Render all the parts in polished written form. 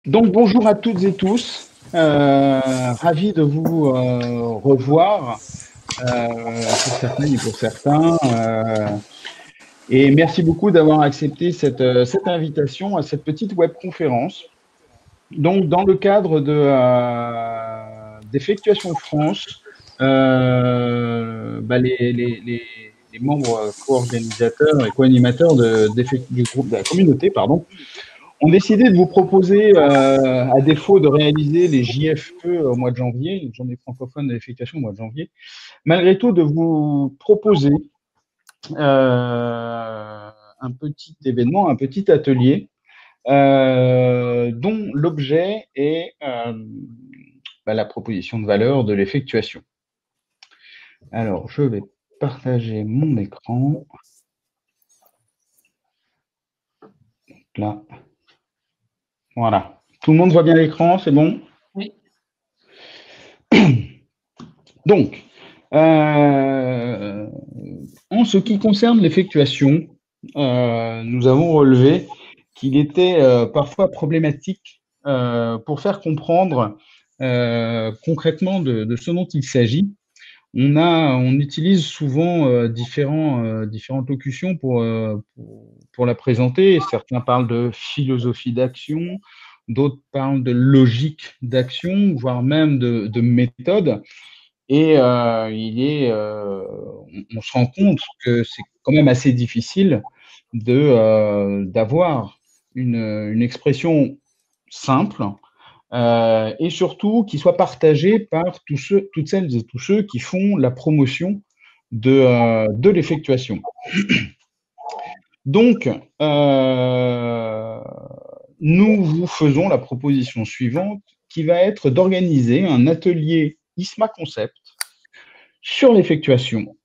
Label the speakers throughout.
Speaker 1: Donc bonjour à toutes et tous, ravi de vous revoir pour certaines et pour certains. Et merci beaucoup d'avoir accepté cette invitation à cette petite webconférence. Donc dans le cadre d'Effectuation France, les membres co-organisateurs et co-animateurs du groupe de la communauté, pardon, ont décidé de vous proposer, à défaut de réaliser les JFE au mois de janvier, les journées francophones de l'effectuation au mois de janvier, malgré tout de vous proposer un petit événement, un petit atelier, dont l'objet est la proposition de valeur de l'effectuation. Alors, je vais partager mon écran. Là. Voilà. Tout le monde voit bien l'écran, c'est bon?
Speaker 2: Oui.
Speaker 1: Donc, en ce qui concerne l'effectuation, nous avons relevé qu'il était parfois problématique pour faire comprendre concrètement de ce dont il s'agit. On utilise souvent différentes locutions pour la présenter. Certains parlent de philosophie d'action, d'autres parlent de logique d'action, voire même de méthode. Et on se rend compte que c'est quand même assez difficile d'avoir une expression simple et surtout qui soit partagée par toutes celles et tous ceux qui font la promotion de l'effectuation. Donc, nous vous faisons la proposition suivante qui va être d'organiser un atelier ISMA Concept sur l'effectuation.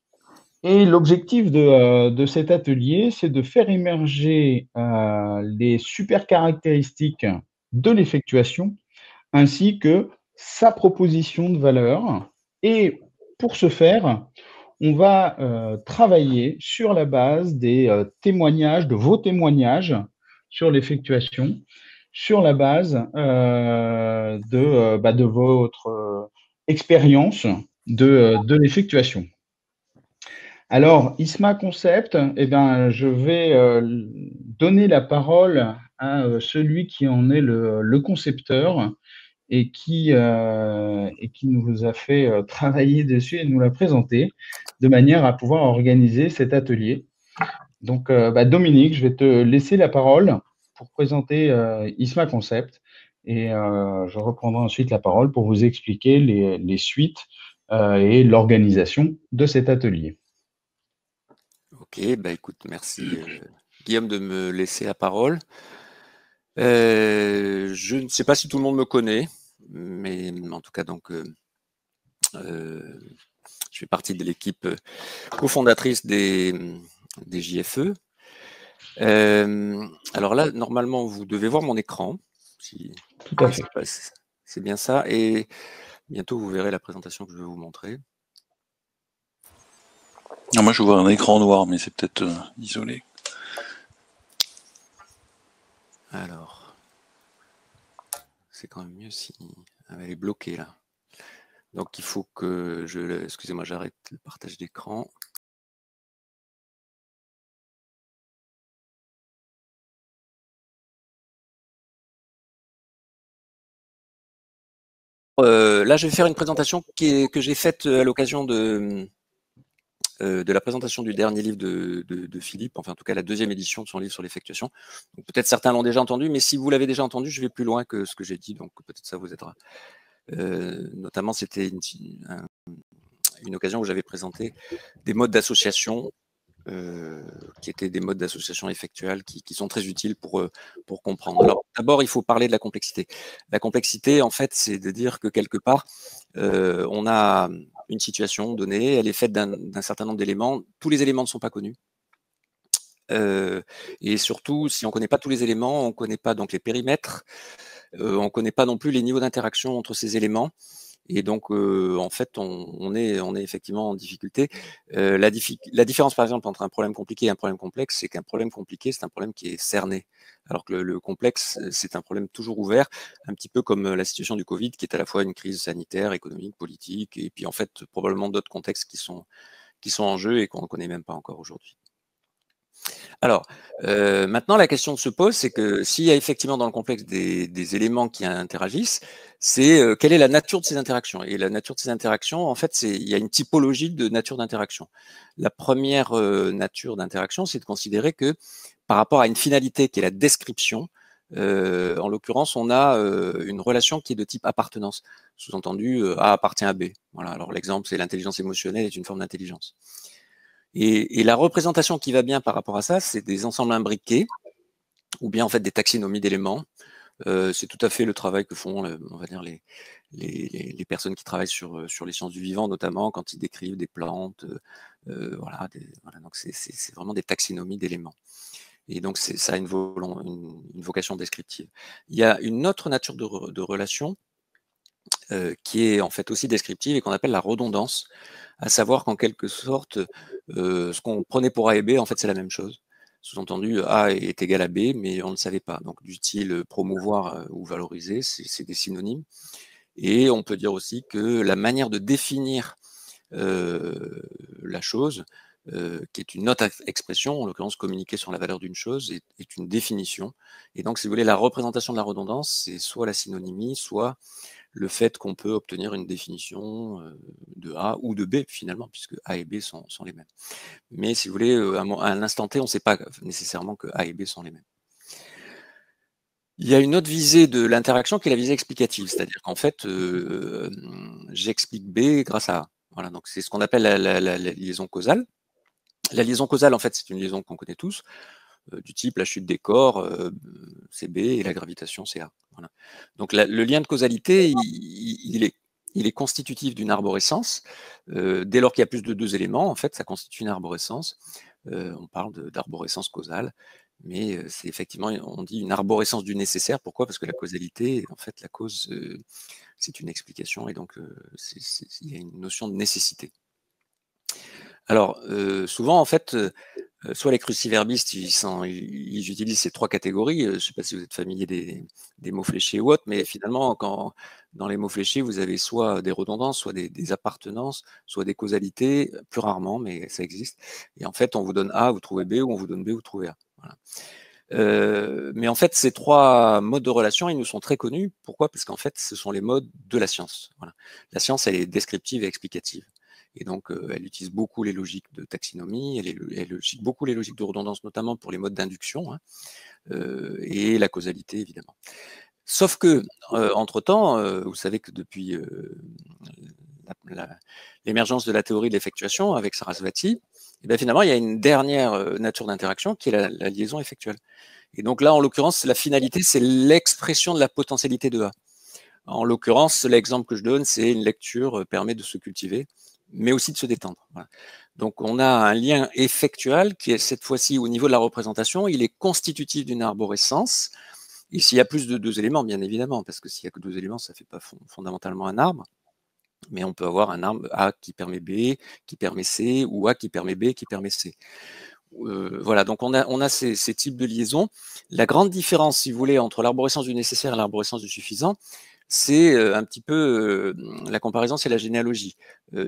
Speaker 1: Et l'objectif de cet atelier, c'est de faire émerger les super caractéristiques de l'effectuation ainsi que sa proposition de valeur. Et pour ce faire, on va travailler sur la base des témoignages, de vos témoignages sur l'effectuation, sur la base de votre expérience de l'effectuation. Alors, ISMA Concept, eh ben, je vais donner la parole à celui qui en est le concepteur et qui nous a fait travailler dessus et nous l'a présenté de manière à pouvoir organiser cet atelier. Donc, Dominique, je vais te laisser la parole pour présenter ISMA Concept et je reprendrai ensuite la parole pour vous expliquer les suites et l'organisation de cet atelier.
Speaker 3: Ok, écoute, merci Guillaume de me laisser la parole. Je ne sais pas si tout le monde me connaît, mais en tout cas, donc, je fais partie de l'équipe cofondatrice des JFE. Alors là, normalement, vous devez voir mon écran.
Speaker 1: Tout à fait.
Speaker 3: C'est bien ça. Et bientôt, vous verrez la présentation que je vais vous montrer.
Speaker 4: Ah, moi, je vois un écran noir, mais c'est peut-être isolé.
Speaker 3: Alors, c'est quand même mieux si elle est bloquée là. Donc, il faut que je... Excusez-moi, j'arrête le partage d'écran. Là, je vais faire une présentation que j'ai faite à l'occasion de la présentation du dernier livre de Philippe, enfin en tout cas la deuxième édition de son livre sur l'effectuation. Peut-être certains l'ont déjà entendu, mais si vous l'avez déjà entendu, je vais plus loin que ce que j'ai dit, donc peut-être ça vous aidera. Notamment, c'était une occasion où j'avais présenté des modes d'association qui étaient des modes d'association effectuelle qui sont très utiles pour comprendre. Alors d'abord, il faut parler de la complexité. La complexité, en fait, c'est de dire que quelque part, on a une situation donnée, elle est faite d'un certain nombre d'éléments. Tous les éléments ne sont pas connus. Et surtout, si on ne connaît pas tous les éléments, on ne connaît pas donc les périmètres, on ne connaît pas non plus les niveaux d'interaction entre ces éléments. Et donc, en fait, on est effectivement en difficulté. La différence, par exemple, entre un problème compliqué et un problème complexe, c'est qu'un problème compliqué, c'est un problème qui est cerné, alors que le complexe, c'est un problème toujours ouvert, un petit peu comme la situation du Covid, qui est à la fois une crise sanitaire, économique, politique, et puis en fait, probablement d'autres contextes qui sont en jeu et qu'on ne connaît même pas encore aujourd'hui. Alors, maintenant, la question se pose, c'est que s'il y a effectivement dans le complexe des éléments qui interagissent, c'est quelle est la nature de ces interactions? Et la nature de ces interactions, en fait, il y a une typologie de nature d'interaction. La première nature d'interaction, c'est de considérer que par rapport à une finalité qui est la description, en l'occurrence, on a une relation qui est de type appartenance. Sous-entendu, A appartient à B. Voilà. Alors l'exemple, c'est l'intelligence émotionnelle est une forme d'intelligence. Et la représentation qui va bien par rapport à ça, c'est des ensembles imbriqués, ou bien en fait des taxonomies d'éléments. C'est tout à fait le travail que font, on va dire, les personnes qui travaillent sur les sciences du vivant, notamment quand ils décrivent des plantes. Voilà, donc c'est vraiment des taxonomies d'éléments. Et donc ça a une vocation descriptive. Il y a une autre nature de relation qui est en fait aussi descriptive et qu'on appelle la redondance, à savoir qu'en quelque sorte, ce qu'on prenait pour A et B, en fait, c'est la même chose. Sous-entendu, A est égal à B, mais on ne le savait pas. Donc, du style promouvoir ou valoriser, c'est des synonymes. Et on peut dire aussi que la manière de définir la chose, qui est une autre expression, en l'occurrence communiquer sur la valeur d'une chose, est une définition. Et donc, si vous voulez, la représentation de la redondance, c'est soit la synonymie, soit le fait qu'on peut obtenir une définition de A ou de B finalement, puisque A et B sont les mêmes. Mais si vous voulez, à un instant T, on ne sait pas nécessairement que A et B sont les mêmes. Il y a une autre visée de l'interaction qui est la visée explicative, c'est-à-dire qu'en fait, j'explique B grâce à A. Voilà, donc c'est ce qu'on appelle la liaison causale. La liaison causale, en fait, c'est une liaison qu'on connaît tous, du type la chute des corps, c'est B et la gravitation, c'est A. Voilà. Donc le lien de causalité, il est constitutif d'une arborescence. Dès lors qu'il y a plus de deux éléments, en fait, ça constitue une arborescence. On parle d'arborescence causale, mais c'est effectivement, on dit une arborescence du nécessaire. Pourquoi? Parce que la causalité, en fait, la cause, c'est une explication, et donc il y a une notion de nécessité. Alors, souvent, en fait, soit les cruciverbistes, ils utilisent ces trois catégories. Je ne sais pas si vous êtes familier des mots fléchés ou autres, mais finalement, dans les mots fléchés, vous avez soit des redondances, soit des appartenances, soit des causalités, plus rarement, mais ça existe. Et en fait, on vous donne A, vous trouvez B, ou on vous donne B, vous trouvez A. Voilà. Mais en fait, ces trois modes de relation, ils nous sont très connus. Pourquoi? Parce qu'en fait, ce sont les modes de la science. Voilà. La science, elle est descriptive et explicative. Et donc, elle utilise beaucoup les logiques de taxinomie, elle utilise beaucoup les logiques de redondance, notamment pour les modes d'induction, hein, et la causalité, évidemment. Sauf que, entre-temps, vous savez que depuis l'émergence de la théorie de l'effectuation avec Sarasvati, et bien finalement, il y a une dernière nature d'interaction qui est la liaison effectuelle. Et donc là, en l'occurrence, la finalité, c'est l'expression de la potentialité de A. En l'occurrence, l'exemple que je donne, c'est une lecture permet de se cultiver, mais aussi de se détendre. Voilà. Donc on a un lien effectuel qui est cette fois-ci au niveau de la représentation, il est constitutif d'une arborescence. Et s'il y a plus de deux éléments, bien évidemment, parce que s'il n'y a que deux éléments, ça ne fait pas fondamentalement un arbre. Mais on peut avoir un arbre A qui permet B, qui permet C, ou A qui permet B, qui permet C. Voilà, donc on a ces types de liaisons. La grande différence, si vous voulez, entre l'arborescence du nécessaire et l'arborescence du suffisant, c'est un petit peu la comparaison, c'est la généalogie.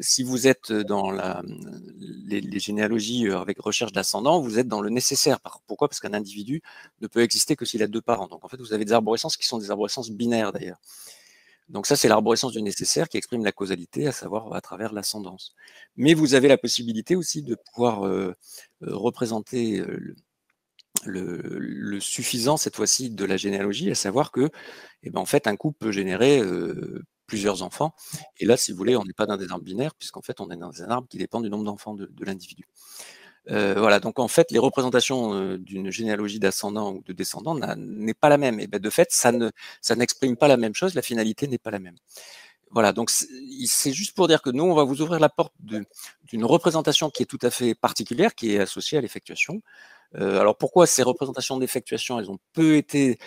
Speaker 3: Si vous êtes dans les généalogies avec recherche d'ascendant, vous êtes dans le nécessaire. Pourquoi? Parce qu'un individu ne peut exister que s'il a deux parents. Donc en fait, vous avez des arborescences qui sont des arborescences binaires d'ailleurs. Donc ça, c'est l'arborescence du nécessaire qui exprime la causalité, à savoir à travers l'ascendance. Mais vous avez la possibilité aussi de pouvoir représenter le suffisant, cette fois-ci, de la généalogie, à savoir que, eh ben, en fait, un couple peut générer plusieurs enfants. Et là, si vous voulez, on n'est pas dans des arbres binaires, puisqu'en fait, on est dans un arbre qui dépend du nombre d'enfants de l'individu. Voilà, donc en fait, les représentations d'une généalogie d'ascendant ou de descendant n'est pas la même. Et ben, de fait, ça n'exprime pas la même chose, la finalité n'est pas la même. Voilà, donc c'est juste pour dire que nous, on va vous ouvrir la porte d'une représentation qui est tout à fait particulière, qui est associée à l'effectuation. Alors pourquoi ces représentations d'effectuation, elles ont peu été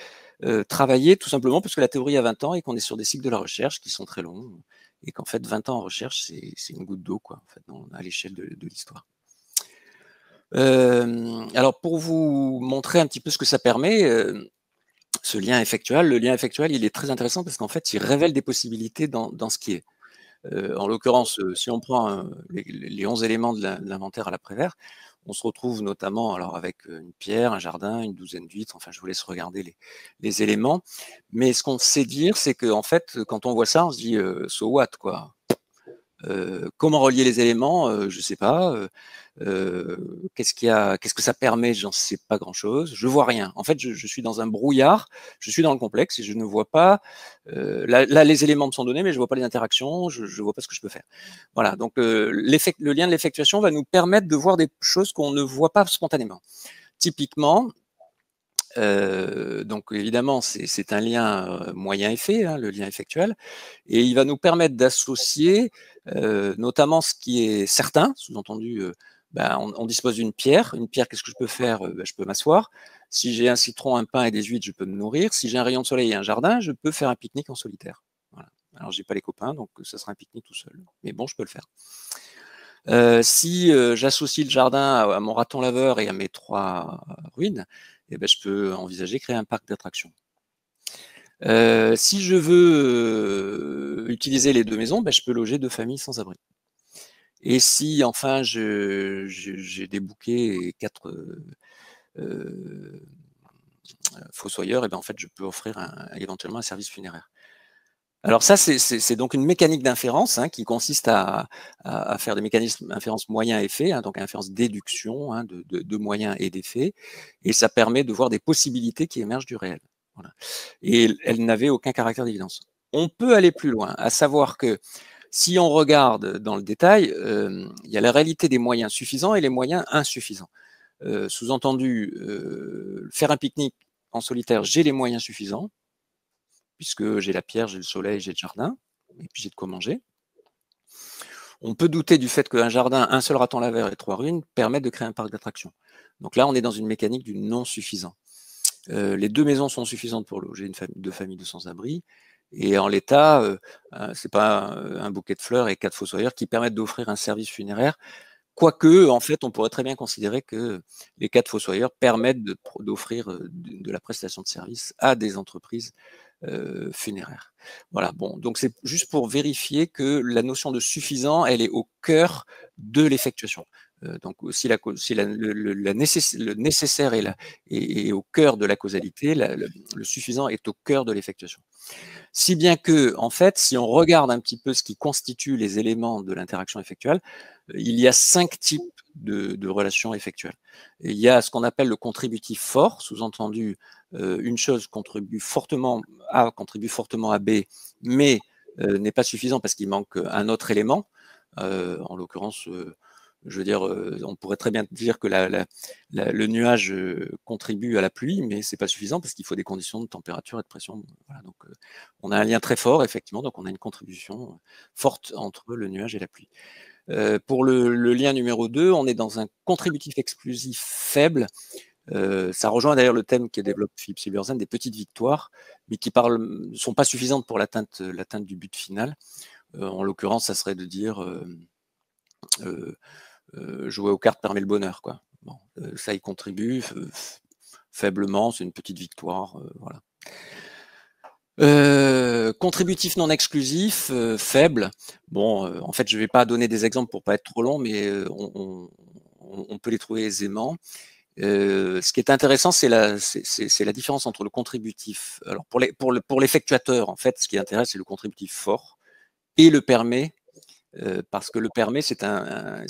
Speaker 3: travaillées? Tout simplement parce que la théorie a 20 ans et qu'on est sur des cycles de la recherche qui sont très longs. et qu'en fait 20 ans en recherche, c'est une goutte d'eau, quoi, en fait, à l'échelle de l'histoire. Alors pour vous montrer un petit peu ce que ça permet, ce lien effectuel, le lien effectuel, il est très intéressant parce qu'en fait, il révèle des possibilités dans ce qui est. En l'occurrence, si on prend les 11 éléments de l'inventaire à la Prévert, on se retrouve notamment alors avec une pierre, un jardin, une douzaine d'huîtres. Enfin, je vous laisse regarder les éléments. Mais ce qu'on sait dire, c'est qu'en fait, quand on voit ça, on se dit so what, quoi. Comment relier les éléments, je sais pas. Qu'est-ce que ça permet? J'en sais pas grand-chose. Je vois rien. En fait, je suis dans un brouillard. Je suis dans le complexe et je ne vois pas. Là, les éléments me sont donnés, mais je vois pas les interactions. Je vois pas ce que je peux faire. Voilà. Donc, le lien de l'effectuation va nous permettre de voir des choses qu'on ne voit pas spontanément. Typiquement. Donc évidemment, c'est un lien moyen-effet, hein, le lien effectuel, et il va nous permettre d'associer notamment ce qui est certain, sous-entendu, on dispose d'une pierre. Une pierre, qu'est-ce que je peux faire? Je peux m'asseoir. Si j'ai un citron, un pain et des huîtres, je peux me nourrir. Si j'ai un rayon de soleil et un jardin, je peux faire un pique-nique en solitaire. Voilà. Alors j'ai pas les copains, donc ça sera un pique-nique tout seul. Mais bon, je peux le faire. Si j'associe le jardin à mon raton laveur et à mes 3 ruines, eh ben, je peux envisager créer un parc d'attractions. Si je veux utiliser les 2 maisons, ben, je peux loger 2 familles sans abri. Et si enfin j'ai des bouquets et 4 fossoyeurs, et ben, en fait, je peux offrir éventuellement un service funéraire. Alors ça, c'est donc une mécanique d'inférence, hein, qui consiste à faire des mécanismes d'inférence moyens-effets, hein, donc inférence déduction, hein, de moyens et d'effets, et ça permet de voir des possibilités qui émergent du réel. Voilà. Et elle n'avait aucun caractère d'évidence. On peut aller plus loin, à savoir que si on regarde dans le détail, il y a la réalité des moyens suffisants et les moyens insuffisants. Sous-entendu, faire un pique-nique en solitaire, j'ai les moyens suffisants, puisque j'ai la pierre, j'ai le soleil, j'ai le jardin, et puis j'ai de quoi manger. On peut douter du fait qu'un jardin, un seul raton laveur et 3 ruines permettent de créer un parc d'attractions. Donc là, on est dans une mécanique du non suffisant. Les 2 maisons sont suffisantes pour loger 2 familles de sans-abri, et en l'état, c'est pas un bouquet de fleurs et 4 fossoyeurs qui permettent d'offrir un service funéraire. Quoique, en fait, on pourrait très bien considérer que les 4 fossoyeurs permettent d'offrir de la prestation de service à des entreprises funéraire. Voilà, bon, donc c'est juste pour vérifier que la notion de suffisant, elle est au cœur de l'effectuation. Donc si le nécessaire est au cœur de la causalité, le suffisant est au cœur de l'effectuation. Si bien que, en fait, si on regarde un petit peu ce qui constitue les éléments de l'interaction effectuelle, il y a 5 types de relations effectuelles. Et il y a ce qu'on appelle le contributif fort, sous-entendu, une chose contribue fortement à B, mais n'est pas suffisant parce qu'il manque un autre élément. En l'occurrence, je veux dire, on pourrait très bien dire que le nuage contribue à la pluie, mais c'est pas suffisant parce qu'il faut des conditions de température et de pression. Voilà, donc on a un lien très fort, effectivement, donc on a une contribution forte entre le nuage et la pluie. Pour le lien numéro 2, on est dans un contributif exclusif faible. Ça rejoint d'ailleurs le thème que développe Philippe Silbersen des petites victoires, mais qui ne sont pas suffisantes pour l'atteinte du but final. En l'occurrence, ça serait de dire jouer aux cartes permet le bonheur, quoi. Bon, ça y contribue faiblement, c'est une petite victoire, voilà. Contributif non exclusif, faible. Bon, en fait, je ne vais pas donner des exemples pour pas être trop long, mais on peut les trouver aisément. Ce qui est intéressant, c'est la différence entre le contributif. Alors pour l'effectuateur, en fait, ce qui intéresse, c'est le contributif fort et le permet, parce que le permet, ça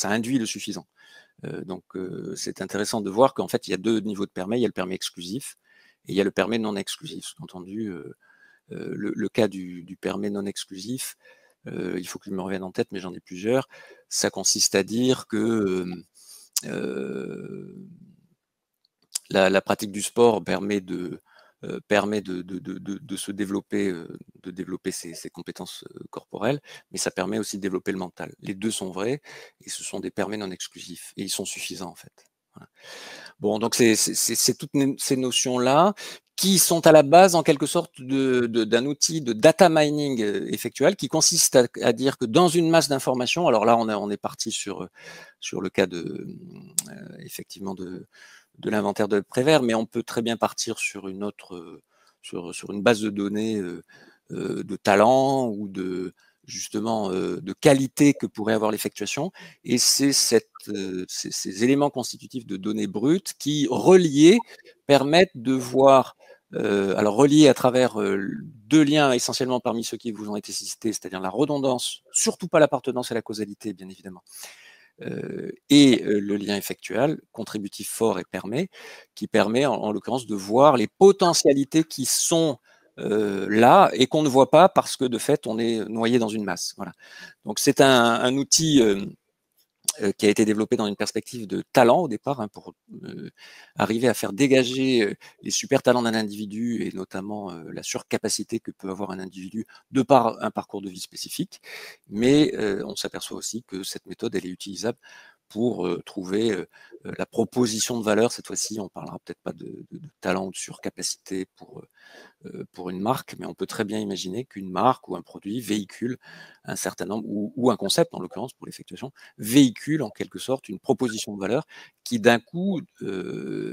Speaker 3: induit le suffisant. Donc c'est intéressant de voir qu'en fait, il y a 2 niveaux de permet. Il y a le permet exclusif et il y a le permet non exclusif. Entendu, le cas du permet non exclusif, il faut qu'il me revienne en tête, mais j'en ai plusieurs. Ça consiste à dire que la pratique du sport permet de se développer, de développer ses compétences corporelles, mais ça permet aussi de développer le mental. Les 2 sont vrais et ce sont des permis non exclusifs et ils sont suffisants en fait. Voilà. Bon, donc c'est toutes ces notions-là qui sont à la base en quelque sorte d'un outil de data mining effectuel qui consiste à dire que dans une masse d'informations, alors là on est parti sur le cas effectivement de l'inventaire de Prévert, mais on peut très bien partir sur une autre sur une base de données de talent ou justement de qualité que pourrait avoir l'effectuation, et c'est ces éléments constitutifs de données brutes qui, reliés, permettent de voir, alors reliés à travers deux liens essentiellement parmi ceux qui vous ont été cités, c'est-à-dire la redondance, surtout pas l'appartenance et la causalité, bien évidemment, et le lien effectuel, contributif fort et qui permet en l'occurrence de voir les potentialités qui sont là et qu'on ne voit pas parce que de fait on est noyé dans une masse. Voilà. Donc c'est un outil qui a été développé dans une perspective de talent au départ, hein, pour arriver à faire dégager les super talents d'un individu et notamment la surcapacité que peut avoir un individu de par un parcours de vie spécifique. Mais on s'aperçoit aussi que cette méthode, elle est utilisable pour trouver la proposition de valeur. Cette fois-ci, on parlera peut-être pas de talent ou de surcapacité pour une marque, mais on peut très bien imaginer qu'une marque ou un produit véhicule un certain nombre, ou un concept en l'occurrence pour l'effectuation, véhicule en quelque sorte une proposition de valeur qui d'un coup,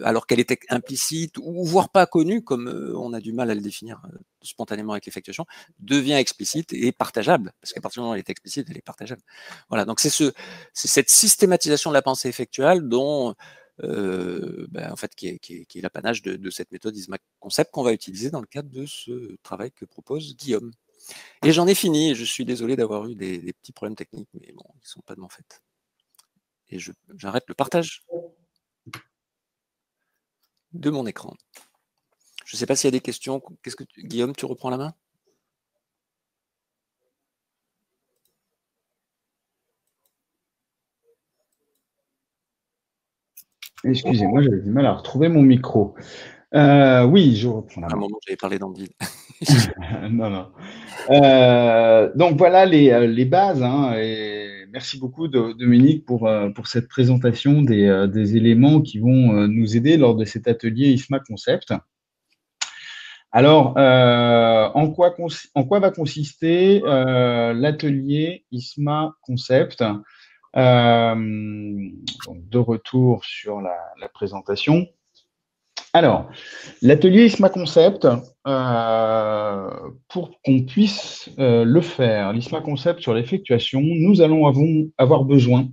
Speaker 3: alors qu'elle était implicite ou voire pas connue, comme on a du mal à le définir spontanément avec l'effectuation, devient explicite et partageable, parce qu'à partir du moment où elle est explicite, elle est partageable. Voilà, donc c'est cette systématisation de la pensée effectuelle dont en fait, qui est l'apanage de cette méthode ISMA Concept qu'on va utiliser dans le cadre de ce travail que propose Guillaume. Et j'en ai fini, et je suis désolé d'avoir eu des petits problèmes techniques, mais bon, ils ne sont pas de mon fait. Et j'arrête le partage de mon écran. Je ne sais pas s'il y a des questions. Guillaume, tu reprends la main?
Speaker 1: Excusez-moi, j'avais du mal à retrouver mon micro. Oui, je reprends la main.
Speaker 3: À un moment, j'avais parlé dans le vide.
Speaker 1: Non, non. Donc voilà les bases, hein, et merci beaucoup Dominique pour cette présentation des éléments qui vont nous aider lors de cet atelier ISMA Concept. Alors, en quoi va consister l'atelier ISMA Concept? Donc de retour sur la présentation. Alors, l'atelier ISMA Concept, pour qu'on puisse le faire, l'ISMA Concept sur l'effectuation, nous allons avoir besoin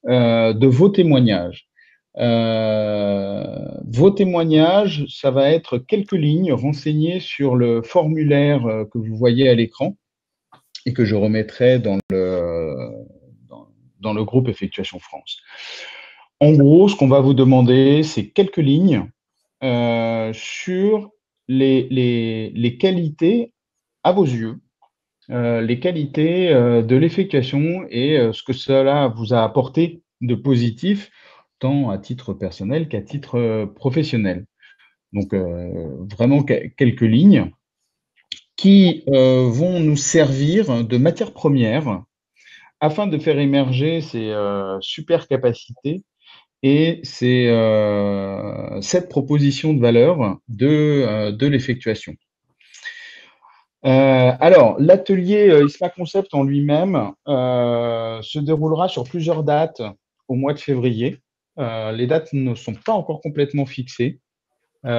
Speaker 1: de vos témoignages. Vos témoignages, ça va être quelques lignes renseignées sur le formulaire que vous voyez à l'écran et que je remettrai dans le groupe Effectuation France. En gros, ce qu'on va vous demander, c'est quelques lignes sur les qualités, à vos yeux, les qualités de l'effectuation et ce que cela vous a apporté de positif, tant à titre personnel qu'à titre professionnel. Donc, vraiment quelques lignes qui vont nous servir de matière première afin de faire émerger ces super capacités et c'est cette proposition de valeur de l'effectuation. Alors, l'atelier ISMA Concept en lui-même se déroulera sur plusieurs dates au mois de février. Les dates ne sont pas encore complètement fixées. Vous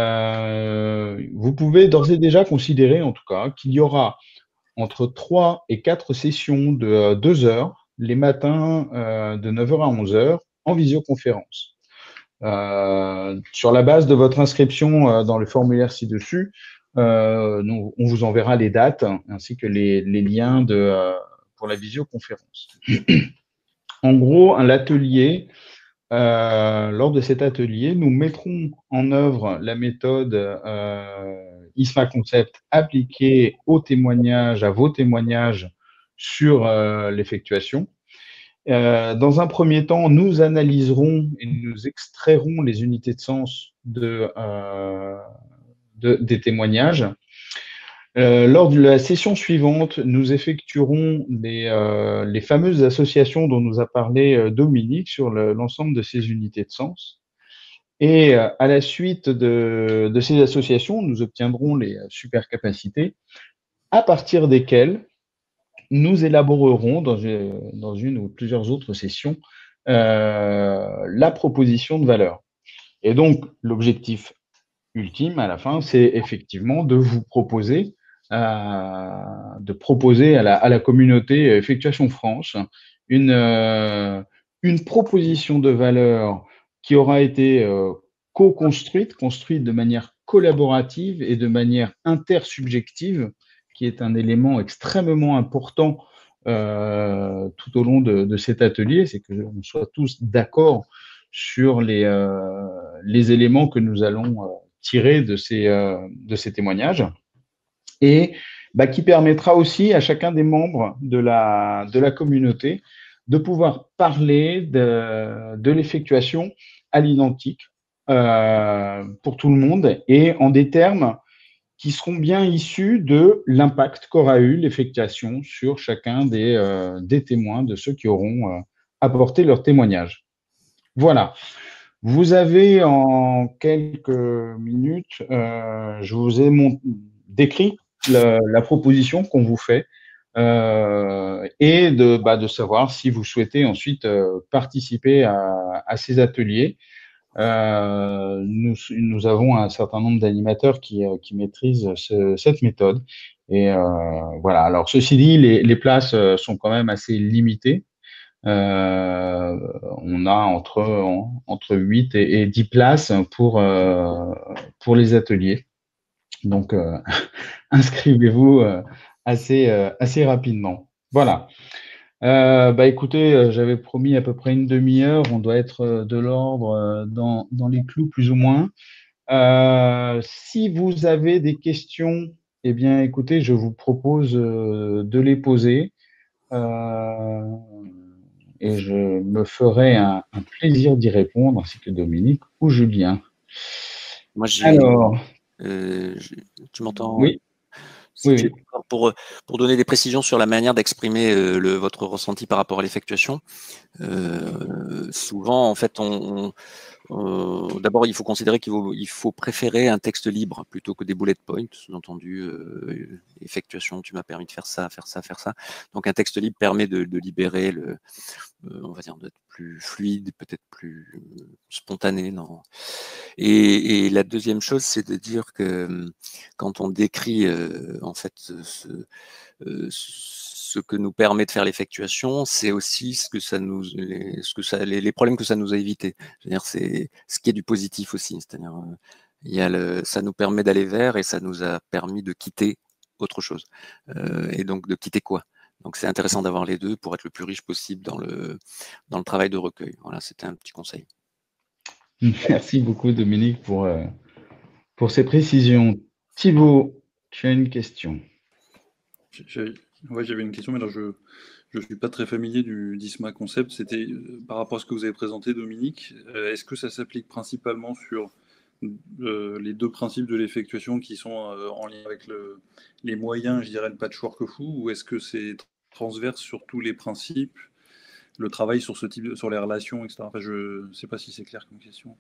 Speaker 1: pouvez d'ores et déjà considérer, en tout cas, qu'il y aura entre 3 et 4 sessions de 2 heures, les matins de 9h à 11h, en visioconférence. Sur la base de votre inscription dans le formulaire ci-dessus, on vous enverra les dates ainsi que les liens pour la visioconférence. En gros, lors de cet atelier, nous mettrons en œuvre la méthode ISMA Concept appliquée aux témoignages, à vos témoignages sur l'effectuation. Dans un premier temps, nous analyserons et nous extrairons les unités de sens des témoignages. Lors de la session suivante, nous effectuerons les fameuses associations dont nous a parlé Dominique sur l'ensemble de ces unités de sens. Et à la suite de ces associations, nous obtiendrons les super capacités à partir desquelles nous élaborerons dans une ou plusieurs autres sessions la proposition de valeur. Et donc, l'objectif ultime à la fin, c'est effectivement de vous proposer, de proposer à la communauté Effectuation France une proposition de valeur qui aura été construite de manière collaborative et de manière intersubjective, qui est un élément extrêmement important tout au long de cet atelier, c'est que l'on soit tous d'accord sur les éléments que nous allons tirés de ces témoignages et qui permettra aussi à chacun des membres de la communauté de pouvoir parler de l'effectuation à l'identique pour tout le monde et en des termes qui seront bien issus de l'impact qu'aura eu l'effectuation sur chacun des témoins, de ceux qui auront apporté leur témoignage. Voilà. Vous avez en quelques minutes, je vous ai décrit la proposition qu'on vous fait et de savoir si vous souhaitez ensuite participer à ces ateliers. Nous avons un certain nombre d'animateurs qui maîtrisent cette méthode. Et voilà. Alors, ceci dit, les places sont quand même assez limitées. On a entre 8 et 10 places pour les ateliers. Donc, inscrivez-vous assez rapidement. Voilà. Écoutez, j'avais promis à peu près une demi-heure. On doit être de l'ordre dans les clous, plus ou moins. Si vous avez des questions, eh bien, écoutez, je vous propose de les poser. Et je me ferai un plaisir d'y répondre, ainsi que Dominique ou Julien.
Speaker 3: Moi,
Speaker 1: Alors,
Speaker 3: tu m'entends?
Speaker 1: oui, oui.
Speaker 3: Pour donner des précisions sur la manière d'exprimer votre ressenti par rapport à l'effectuation, souvent, en fait, d'abord, il faut considérer qu'il faut préférer un texte libre plutôt que des bullet points, sous-entendu effectuation, tu m'as permis de faire ça, faire ça, faire ça. Donc un texte libre permet de libérer on va dire d'être plus fluide, peut-être plus spontané. Non. Et la deuxième chose, c'est de dire que quand on décrit en fait ce que nous permet de faire l'effectuation, c'est aussi les problèmes que ça nous a évités. C'est-à-dire, c'est ce qui est du positif aussi. C'est-à-dire, ça nous permet d'aller vers et ça nous a permis de quitter autre chose. Et donc, de quitter quoi? Donc, c'est intéressant d'avoir les deux pour être le plus riche possible dans le travail de recueil. Voilà, c'était un petit conseil.
Speaker 1: Merci beaucoup, Dominique, pour ces précisions. Thibaut, tu as une question?
Speaker 4: Ouais, j'avais une question, mais alors je ne suis pas très familier d'ISMA concept. C'était par rapport à ce que vous avez présenté, Dominique. Est-ce que ça s'applique principalement sur les deux principes de l'effectuation qui sont en lien avec les moyens, je dirais, le patchwork fou, ou est-ce que c'est transverse sur tous les principes, le travail sur sur les relations, etc. Enfin, je ne sais pas si c'est clair comme question.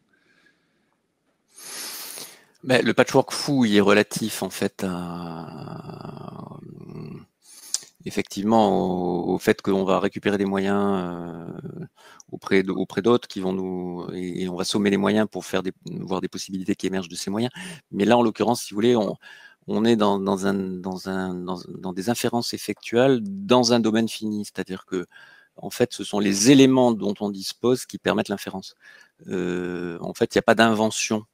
Speaker 3: Mais le patchwork fou, il est relatif en fait effectivement au fait qu'on va récupérer des moyens auprès d'autres qui vont et on va sommer les moyens pour voir des possibilités qui émergent de ces moyens. Mais là, en l'occurrence, si vous voulez, on est dans des inférences effectuelles dans un domaine fini, c'est-à-dire que en fait, ce sont les éléments dont on dispose qui permettent l'inférence. En fait, il n'y a pas d'invention.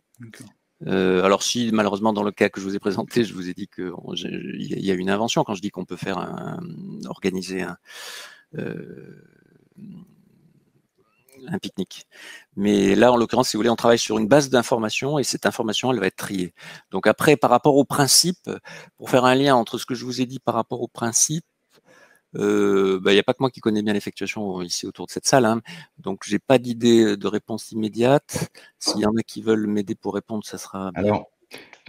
Speaker 3: Alors si malheureusement dans le cas que je vous ai présenté, je vous ai dit qu'il y a une invention quand je dis qu'on peut faire organiser un pique-nique. Mais là, en l'occurrence, si vous voulez, on travaille sur une base d'informations et cette information, elle va être triée. Donc après, par rapport au principe, pour faire un lien entre ce que je vous ai dit par rapport au principe, il n'y a pas que moi qui connais bien l'effectuation ici autour de cette salle, hein. Donc j'ai pas d'idée de réponse immédiate. S'il y en a qui veulent m'aider pour répondre, ça sera bien.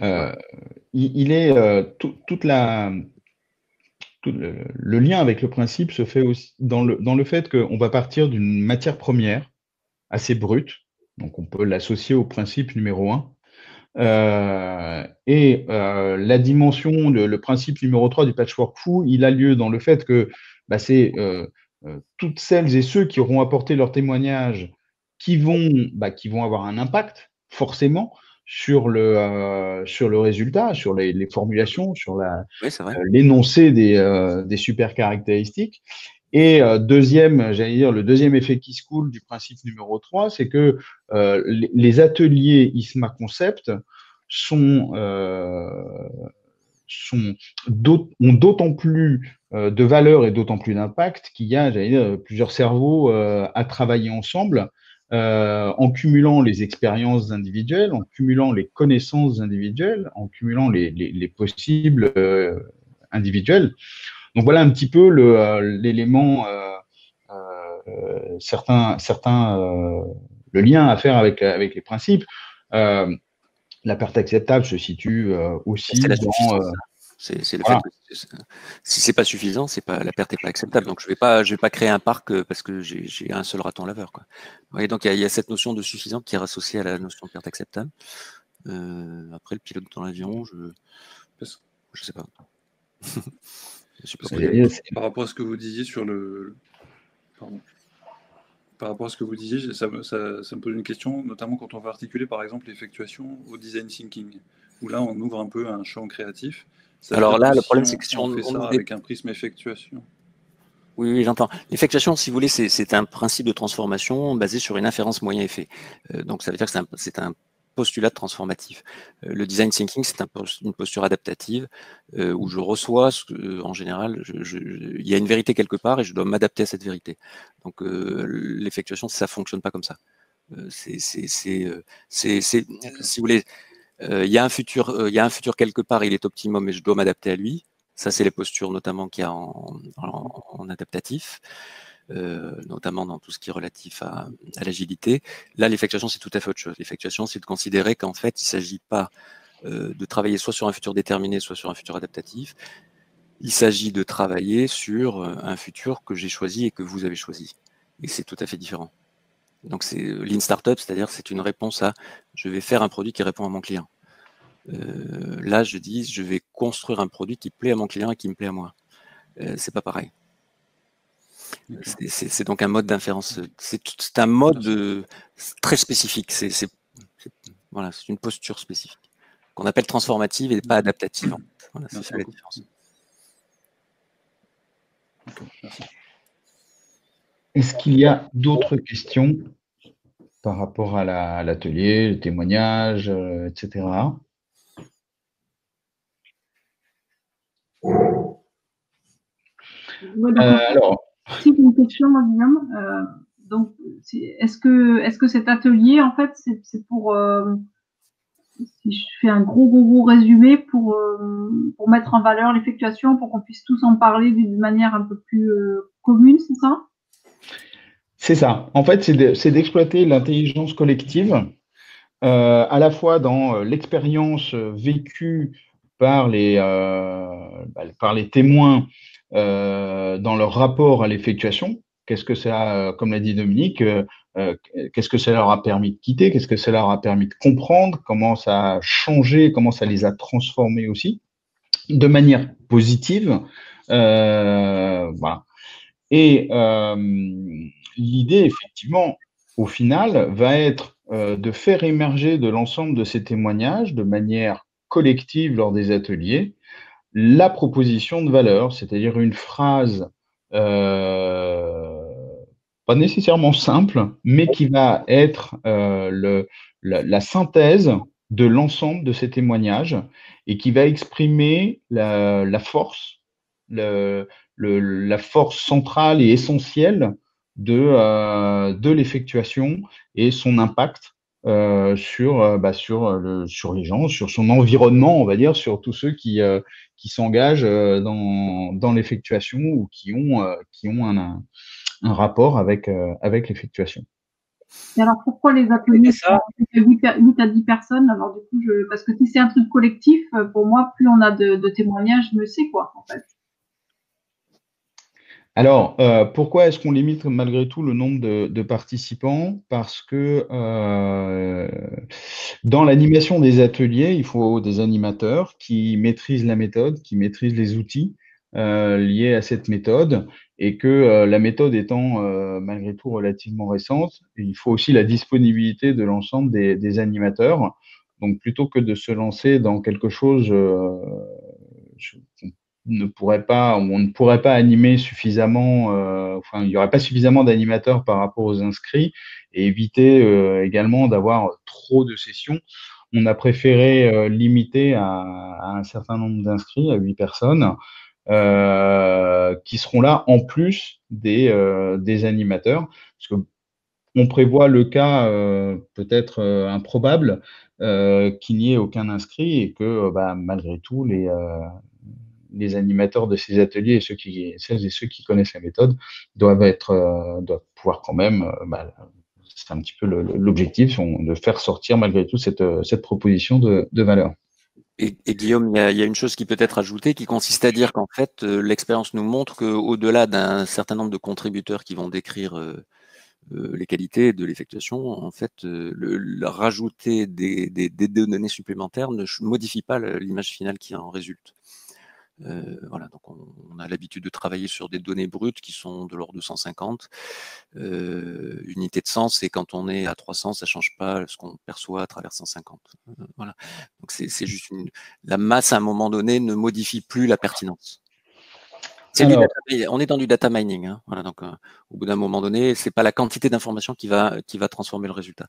Speaker 1: Alors, il est tout le lien avec le principe se fait aussi dans le fait qu'on va partir d'une matière première assez brute, Donc, on peut l'associer au principe numéro 1. La dimension, le principe numéro 3 du patchwork fou, il a lieu dans le fait que c'est toutes celles et ceux qui auront apporté leur témoignage qui vont avoir un impact, forcément, sur le résultat, sur les formulations, sur l'énoncé des super caractéristiques. Et le deuxième effet qui se coule du principe numéro 3, c'est que les ateliers ISMA Concept ont d'autant plus de valeur et d'autant plus d'impact qu'il y a, plusieurs cerveaux à travailler ensemble, en cumulant les expériences individuelles, en cumulant les connaissances individuelles, en cumulant les possibles individuels. Donc voilà un petit peu l'élément, le lien à faire avec les principes. La perte acceptable se situe aussi dans.
Speaker 3: C'est le fait que si c'est pas suffisant, la perte n'est pas acceptable. Donc je vais pas créer un parc parce que j'ai un seul raton laveur, quoi. Ouais, donc il y a cette notion de suffisant qui est associée à la notion de perte acceptable. Après, le pilote dans l'avion, je sais pas.
Speaker 4: Par rapport à ce que vous disiez sur le. Pardon. Par rapport à ce que vous disiez, ça me pose une question, notamment quand on va articuler par exemple l'effectuation au design thinking, où là on ouvre un peu un champ créatif.
Speaker 3: Alors là, le problème c'est que
Speaker 4: si on fait ça avec un prisme effectuation.
Speaker 3: Oui, j'entends. L'effectuation, si vous voulez, c'est un principe de transformation basé sur une inférence moyen-effet. Donc ça veut dire que c'est un postulat transformatif. Le design thinking, c'est une posture adaptative où je reçois, en général, il y a une vérité quelque part et je dois m'adapter à cette vérité. Donc l'effectuation, ça fonctionne pas comme ça. Si vous voulez, il y a un futur quelque part, il est optimum et je dois m'adapter à lui. Ça, c'est les postures notamment qu'il y a en adaptatif. Notamment dans tout ce qui est relatif à l'agilité. Là, l'effectuation, c'est tout à fait autre chose. L'effectuation, c'est de considérer qu'en fait, il ne s'agit pas de travailler soit sur un futur déterminé, soit sur un futur adaptatif. Il s'agit de travailler sur un futur que j'ai choisi et que vous avez choisi. Et c'est tout à fait différent. Donc, c'est Lean Startup, c'est-à-dire c'est une réponse à « je vais faire un produit qui répond à mon client ». Là, je dis « je vais construire un produit qui plaît à mon client et qui me plaît à moi ». C'est pas pareil. C'est donc un mode d'inférence. C'est un mode très spécifique. C'est une posture spécifique qu'on appelle transformative et pas adaptative. Voilà, c'est ça la différence.
Speaker 1: Est-ce qu'il y a d'autres questions par rapport à l'atelier, le témoignage, etc.
Speaker 2: Alors, si j'ai une question, moi, Guillaume. Donc, est-ce que cet atelier, en fait, c'est pour, si je fais un gros résumé, pour mettre en valeur l'effectuation, pour qu'on puisse tous en parler d'une manière un peu plus commune, c'est ça?
Speaker 1: C'est ça. En fait, c'est d'exploiter l'intelligence collective, à la fois dans l'expérience vécue par les témoins dans leur rapport à l'effectuation. Qu'est-ce que ça, comme l'a dit Dominique, qu'est-ce que ça leur a permis de quitter, qu'est-ce que ça leur a permis de comprendre, comment ça a changé, comment ça les a transformés aussi, de manière positive. Voilà. Et l'idée, effectivement, au final, va être de faire émerger de l'ensemble de ces témoignages, de manière collective lors des ateliers, la proposition de valeur, c'est-à-dire une phrase pas nécessairement simple, mais qui va être la synthèse de l'ensemble de ces témoignages et qui va exprimer la force, la force centrale et essentielle de l'effectuation et son impact sur les gens, sur son environnement, on va dire, sur tous ceux qui s'engagent dans l'effectuation ou qui ont un rapport avec l'effectuation.
Speaker 2: Et alors, pourquoi les ateliers sont 8 à 10 personnes? Alors, du coup, parce que si c'est un truc collectif, pour moi, plus on a de témoignages, mieux c'est, quoi, en fait.
Speaker 1: Alors, pourquoi est-ce qu'on limite malgré tout le nombre de participants? Parce que dans l'animation des ateliers, il faut des animateurs qui maîtrisent la méthode, qui maîtrisent les outils liés à cette méthode, et que la méthode étant malgré tout relativement récente, il faut aussi la disponibilité de l'ensemble des animateurs. Donc, plutôt que de se lancer dans quelque chose ne pourrait pas, on ne pourrait pas animer suffisamment, enfin, il n'y aurait pas suffisamment d'animateurs par rapport aux inscrits, et éviter également d'avoir trop de sessions. On a préféré limiter à un certain nombre d'inscrits, à 8 personnes, qui seront là en plus des animateurs, parce que on prévoit le cas peut-être improbable qu'il n'y ait aucun inscrit, et que malgré tout les animateurs de ces ateliers et celles et ceux qui connaissent la méthode doivent pouvoir quand même, c'est un petit peu l'objectif, de faire sortir malgré tout cette proposition de valeur.
Speaker 3: Et Guillaume, il y a une chose qui peut être ajoutée, qui consiste à dire qu'en fait, l'expérience nous montre qu'au-delà d'un certain nombre de contributeurs qui vont décrire les qualités de l'effectuation, en fait, rajouter des données supplémentaires ne modifie pas l'image finale qui en résulte. Voilà, donc on a l'habitude de travailler sur des données brutes qui sont de l'ordre de 150 unités de sens, et quand on est à 300, ça change pas ce qu'on perçoit à travers 150. Voilà, donc c'est juste la masse à un moment donné ne modifie plus la pertinence. On est dans du data mining, hein. Voilà, donc au bout d'un moment donné, c'est pas la quantité d'informations qui va transformer le résultat.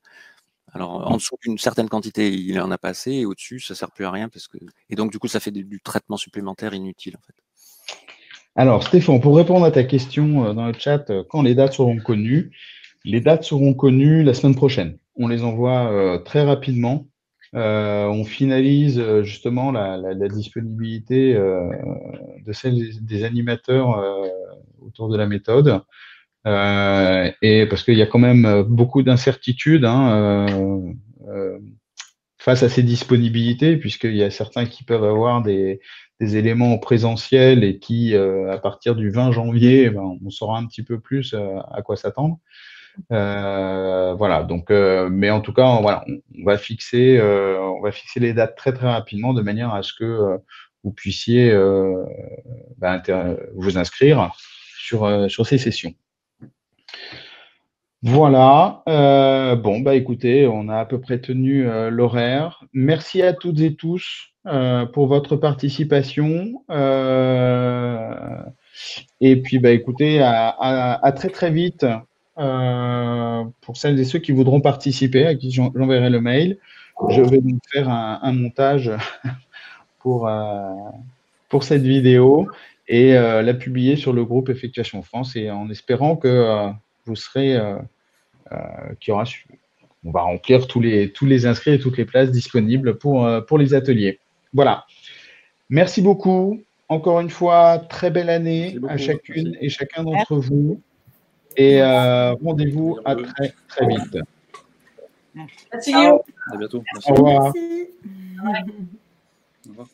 Speaker 3: Alors, en dessous d'une certaine quantité, il en a pas assez, et au-dessus, ça sert plus à rien, et donc du coup, ça fait du traitement supplémentaire inutile, en fait.
Speaker 1: Alors, Stéphane, pour répondre à ta question dans le chat, quand les dates seront connues la semaine prochaine. On les envoie très rapidement. On finalise justement la disponibilité de celles des animateurs autour de la méthode. Et parce qu'il y a quand même beaucoup d'incertitudes face à ces disponibilités, puisqu'il y a certains qui peuvent avoir des éléments en présentiel, et qui, à partir du 20 janvier, on saura un petit peu plus à quoi s'attendre. Voilà, donc, mais en tout cas, voilà, on va fixer les dates très très rapidement, de manière à ce que vous puissiez vous inscrire sur ces sessions. Voilà, bon, écoutez, on a à peu près tenu l'horaire. Merci à toutes et tous pour votre participation. Et puis, écoutez, à très très vite pour celles et ceux qui voudront participer, à qui j'enverrai le mail. Je vais donc faire un montage pour cette vidéo, et la publier sur le groupe Effectuation France, et en espérant que vous serez... on va remplir tous les inscrits et toutes les places disponibles pour les ateliers. Voilà. Merci beaucoup. Encore une fois, très belle année à chacune et chacun d'entre vous. Et rendez-vous à très très vite.
Speaker 4: Merci. À bientôt. Merci.
Speaker 1: Au revoir.
Speaker 4: Au revoir.